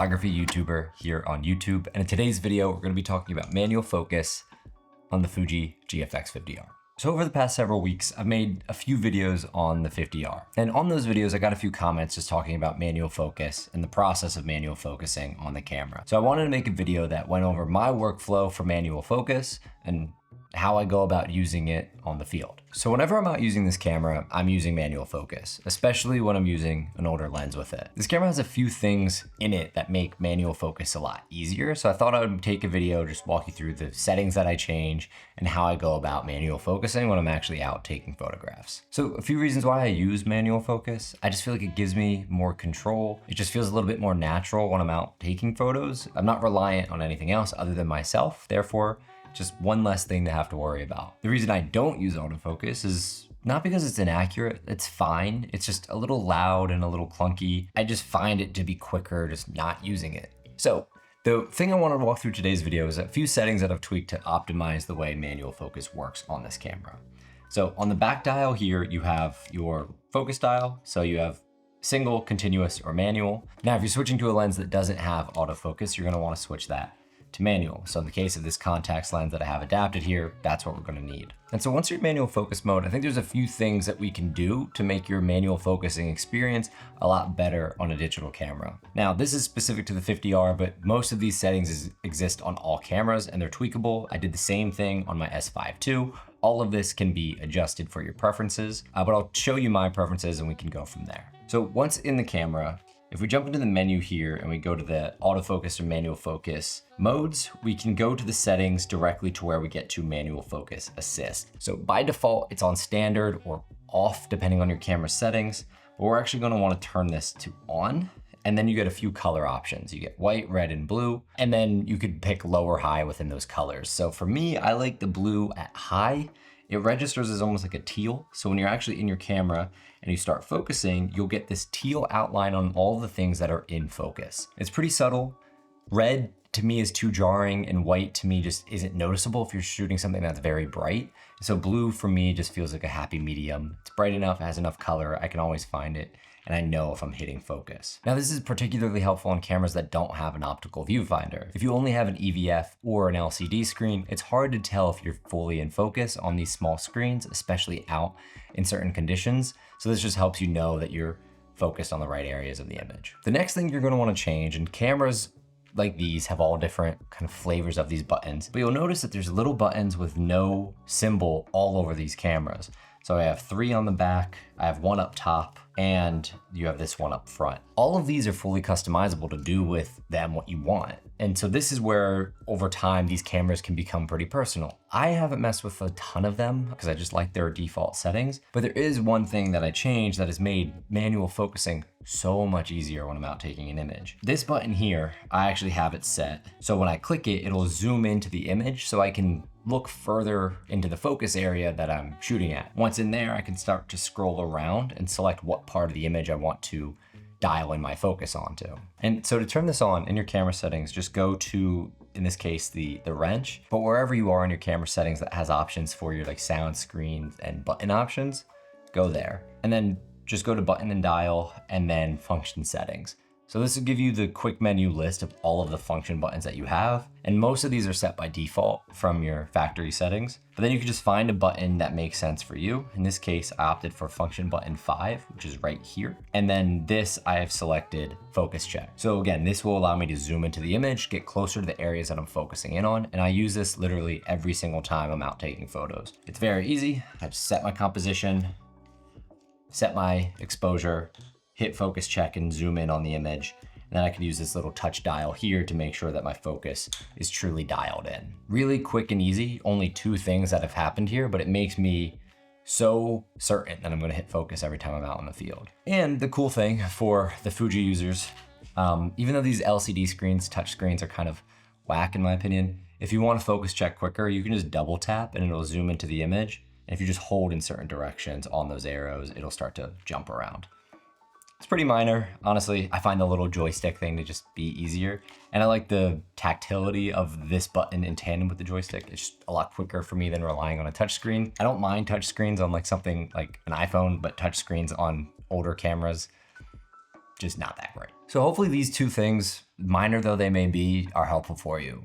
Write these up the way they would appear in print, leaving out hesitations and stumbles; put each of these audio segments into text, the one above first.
photography YouTuber here on YouTube, and in today's video, we're going to be talking about manual focus on the Fuji GFX50R. So over the past several weeks, I've made a few videos on the 50R. And on those videos, I got a few comments just talking about manual focus and the process of manual focusing on the camera. So I wanted to make a video that went over my workflow for manual focus and how I go about using it on the field. So whenever I'm out using this camera, I'm using manual focus, especially when I'm using an older lens with it. This camera has a few things in it that make manual focus a lot easier. So I thought I would take a video, just walk you through the settings that I change and how I go about manual focusing when I'm actually out taking photographs. So a few reasons why I use manual focus. I just feel like it gives me more control. It just feels a little bit more natural when I'm out taking photos. I'm not reliant on anything else other than myself. Therefore, just one less thing to have to worry about. The reason I don't use autofocus is not because it's inaccurate, it's fine. It's just a little loud and a little clunky. I just find it to be quicker just not using it. So the thing I wanted to walk through today's video is a few settings that I've tweaked to optimize the way manual focus works on this camera. So on the back dial here, you have your focus dial. So you have single, continuous, or manual. Now, if you're switching to a lens that doesn't have autofocus, you're gonna wanna switch that to manual. So in the case of this Contax lens that I have adapted here, that's what we're gonna need. And so once you're in manual focus mode, I think there's a few things that we can do to make your manual focusing experience a lot better on a digital camera. Now, this is specific to the 50R, but most of these settings exist on all cameras and they're tweakable. I did the same thing on my S5 II. All of this can be adjusted for your preferences, but I'll show you my preferences and we can go from there. So once in the camera, if we jump into the menu here and we go to the autofocus or manual focus modes, we can go to the settings directly to where we get to manual focus assist. So by default, it's on standard or off depending on your camera settings, but we're actually gonna wanna turn this to on. And then you get a few color options. You get white, red, and blue, and then you could pick low or high within those colors. So for me, I like the blue at high. It registers as almost like a teal. So when you're actually in your camera and you start focusing, you'll get this teal outline on all the things that are in focus. It's pretty subtle. Red to me is too jarring and white to me just isn't noticeable if you're shooting something that's very bright. So blue for me just feels like a happy medium. It's bright enough, it has enough color, I can always find it, and I know if I'm hitting focus. Now this is particularly helpful on cameras that don't have an optical viewfinder. If you only have an EVF or an LCD screen, it's hard to tell if you're fully in focus on these small screens, especially out in certain conditions. So this just helps you know that you're focused on the right areas of the image. The next thing you're gonna wanna change, and cameras like these have all different kind of flavors of these buttons, but you'll notice that there's little buttons with no symbol all over these cameras. So I have 3 on the back, I have 1 up top, and you have this one up front. All of these are fully customizable to do with them what you want. And so this is where over time, these cameras can become pretty personal. I haven't messed with a ton of them because I just like their default settings, but there is one thing that I changed that has made manual focusing so much easier when I'm out taking an image. This button here, I actually have it set. So when I click it, it'll zoom into the image so I can look further into the focus area that I'm shooting at. Once in there, I can start to scroll around and select what part of the image I want to dial in my focus onto. And so to turn this on in your camera settings, just go to, in this case, the wrench, but wherever you are in your camera settings that has options for your like sound, screen, and button options, go there. And then just go to button and dial and then function settings. So this will give you the quick menu list of all of the function buttons that you have. And most of these are set by default from your factory settings. But then you can just find a button that makes sense for you. In this case, I opted for function button 5, which is right here. And then this, I have selected focus check. So again, this will allow me to zoom into the image, get closer to the areas that I'm focusing in on. And I use this literally every single time I'm out taking photos. It's very easy. I just set my composition, set my exposure, hit focus check and zoom in on the image. And then I can use this little touch dial here to make sure that my focus is truly dialed in. Really quick and easy, only 2 things that have happened here, but it makes me so certain that I'm gonna hit focus every time I'm out in the field. And the cool thing for the Fuji users, even though these LCD screens, touch screens are kind of whack in my opinion, if you want to focus check quicker, you can just double tap and it'll zoom into the image. And if you just hold in certain directions on those arrows, it'll start to jump around. It's pretty minor, honestly. I find the little joystick thing to just be easier. And I like the tactility of this button in tandem with the joystick. It's just a lot quicker for me than relying on a touchscreen. I don't mind touchscreens on like something like an iPhone, but touchscreens on older cameras, just not that great. So hopefully these two things, minor though they may be, are helpful for you.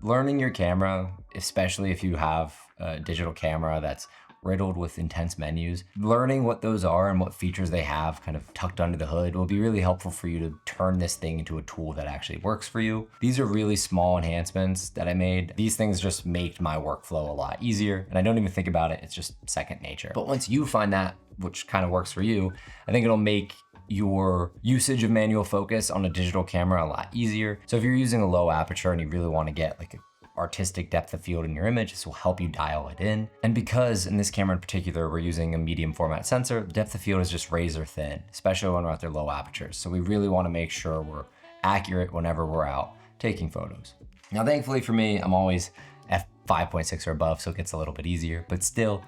Learning your camera, especially if you have a digital camera that's riddled with intense menus, learning what those are and what features they have kind of tucked under the hood will be really helpful for you to turn this thing into a tool that actually works for you. These are really small enhancements that I made. These things just make my workflow a lot easier, and I don't even think about it. It's just second nature. But once you find that which kind of works for you, I think it'll make your usage of manual focus on a digital camera a lot easier. So if you're using a low aperture and you really want to get like a artistic depth of field in your image, this will help you dial it in. And because in this camera in particular, we're using a medium format sensor, the depth of field is just razor thin, especially when we're at their low apertures. So we really want to make sure we're accurate whenever we're out taking photos. Now, thankfully for me, I'm always f5.6 or above, so it gets a little bit easier, but still,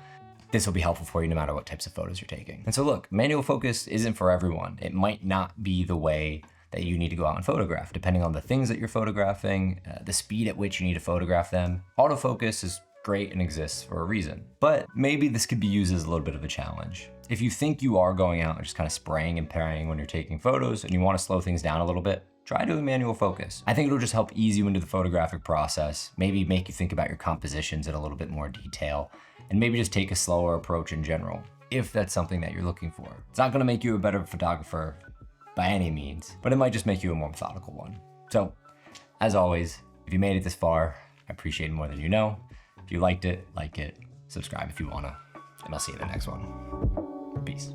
this will be helpful for you no matter what types of photos you're taking. And so look, manual focus isn't for everyone. It might not be the way that you need to go out and photograph, depending on the things that you're photographing, the speed at which you need to photograph them. Autofocus is great and exists for a reason, but maybe this could be used as a little bit of a challenge. If you think you are going out and just kind of spraying and praying when you're taking photos and you want to slow things down a little bit, try doing manual focus. I think it'll just help ease you into the photographic process, maybe make you think about your compositions in a little bit more detail, and maybe just take a slower approach in general, if that's something that you're looking for. It's not gonna make you a better photographer by any means, but it might just make you a more methodical one. So, as always, if you made it this far, I appreciate it more than you know. If you liked it, like it, subscribe if you wanna, and I'll see you in the next one. Peace.